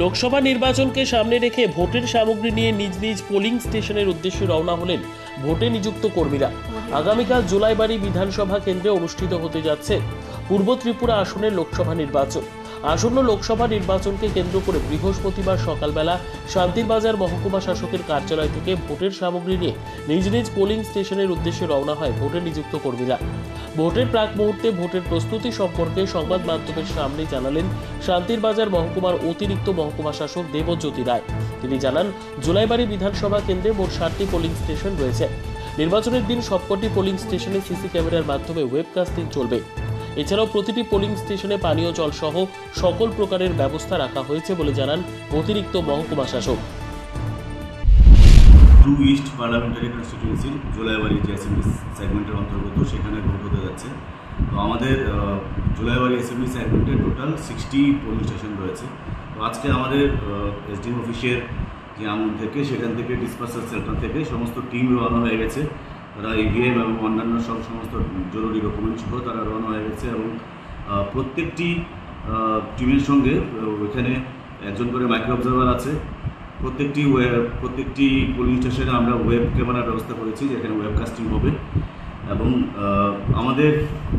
লোকসভা নির্বাচনকে সামনে রেখে ভোটের সামগ্রী নিয়ে নিজ নিজ পোলিং স্টেশনের উদ্দেশ্যে রওনা হলেন ভোটে নিযুক্ত কর্মীরা। আগামীকাল জুলাইবাড়ি বিধানসভা কেন্দ্রে অনুষ্ঠিত হতে যাচ্ছে পূর্ব ত্রিপুরা আসনের লোকসভা নির্বাচন। আসন্ন লোকসভা নির্বাচনকে কেন্দ্র করে বৃহস্পতিবার সকালবেলা শান্তিরবাজার মহকুমা শাসকের কার্যালয় থেকে ভোটের সামগ্রী নিয়ে নিজ নিজ পোলিং স্টেশনের উদ্দেশ্যে রওনা হয় ভোটে নিযুক্ত কর্মীরা। ভোটের প্রাক মুহূর্তে ভোটের প্রস্তুতি সম্পর্কে সংবাদ মাধ্যমের সামনে জানালেন শান্তিরবাজার মহকুমার অতিরিক্ত মহকুমা শাসক দেবজ্যোতি রায়। তিনি জানান, জুলাইবাড়ি বিধানসভা কেন্দ্রে মোট 7টি পোলিং স্টেশন রয়েছে। নির্বাচনের দিন সবকটি পোলিং স্টেশনে সিসি ক্যামেরার মাধ্যমে ওয়েবকাস্টিং চলবে। এছাড়াও প্রতিটি পোলিং স্টেশনে পানীয় জল সহ সকল প্রকারের ব্যবস্থা রাখা হয়েছে বলে জানান অতিরিক্ত মহকুমা শাসক। ইস্ট পার্লামেন্টারি কনস্টিটিউয়েন্সির জুলাইবাড়ি যে অ্যাসেম্বলি সেগমেন্টের অন্তর্গত সেখানে ভোট হতে যাচ্ছে। তো আমাদের জুলাইবাড়ি অ্যাসেম্বলি সেগমেন্টে টোটাল 60 পোলিং স্টেশন রয়েছে। তো আজকে আমাদের এসডিএম অফিসের যে আমন থেকে সেখান থেকে ডিসপার্সাল সেন্টার থেকে সমস্ত টিম রওনা হয়ে গেছে। তারা ইভিএম এবং অন্যান্য সমস্ত জরুরি ডকুমেন্ট সহ তারা রওনা হয়ে গেছে এবং প্রত্যেকটি টিমের সঙ্গে ওইখানে একজন করে মাইক্রো অবজারভার আছে। প্রত্যেকটি পোলিং স্টেশনে আমরা ওয়েব ক্যামেরার ব্যবস্থা করেছি, যেখানে ওয়েবকাস্টিং হবে এবং আমাদের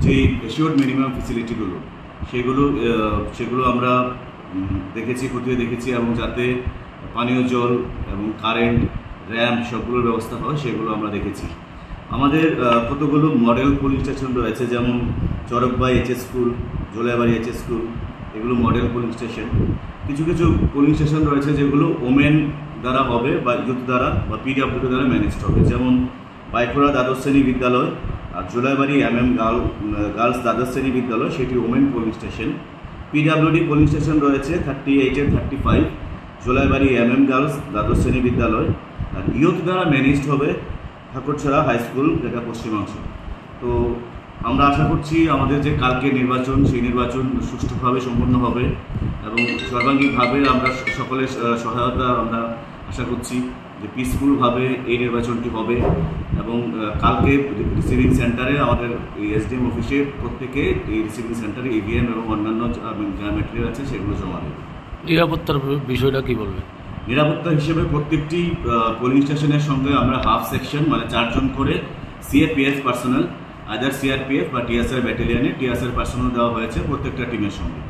যে এশিওর্ড মিনিমাম ফেসিলিটিগুলো সেগুলো আমরা খতিয়ে দেখেছি এবং যাতে পানীয় জল এবং কারেন্ট, র্যাম্প সবগুলোর ব্যবস্থা হয় সেগুলো আমরা দেখেছি। আমাদের কতগুলো মডেল পোলিং স্টেশন রয়েছে, যেমন Charakbai HS school, Julaibari HS school, এগুলো মডেল পোলিং স্টেশন। কিছু পোলিং স্টেশন রয়েছে যেগুলো ওমেন দ্বারা হবে বা ইউথ দ্বারা বা পিডব্লিউডি দ্বারা ম্যানেজড হবে, যেমন বাইখোড়া দ্বাদশ শ্রেণী বিদ্যালয় আর জুলাইবাড়ি গার্লস দ্বাদশ শ্রেণী বিদ্যালয়, সেটি women polling station. PWD polling station রয়েছে 38 এর 35, জুলাইবাড়ি গার্লস দ্বাদশ শ্রেণী বিদ্যালয়, আর ইউথ দ্বারা ম্যানেজড হবে ঠাকুরছড়া হাই স্কুল, যেটা পশ্চিমাংশ। তো আমরা আশা করছি আমাদের যে কালকে নির্বাচন, সেই নির্বাচন সুষ্ঠুভাবে সম্পন্ন হবে এবং সর্বাঙ্গীনভাবে আমরা সকলের সহায়তা আমরা আশা করছি যে পিসফুলভাবে এই নির্বাচনটি হবে এবং কালকে রিসিভিং সেন্টারে আমাদের এই এসডিএম অফিসে প্রত্যেকে এই রিসিভিং সেন্টারে ইভিএম এবং অন্যান্য যা ম্যাটেরিয়াল আছে সেগুলো জমা দেবে। নিরাপত্তার বিষয়টা কী বলবে? নিরাপত্তা হিসেবে প্রত্যেকটি পোলিং স্টেশনের সঙ্গে আমরা হাফ সেকশন মানে 4 জন করে সিএপিএফ পার্সোনাল, আদার সিআরপিএফ বা টিএসআর ব্যাটালিয়নে টিএসআর পার্সোনাল দেওয়া হয়েছে প্রত্যেকটা টিমের সঙ্গে।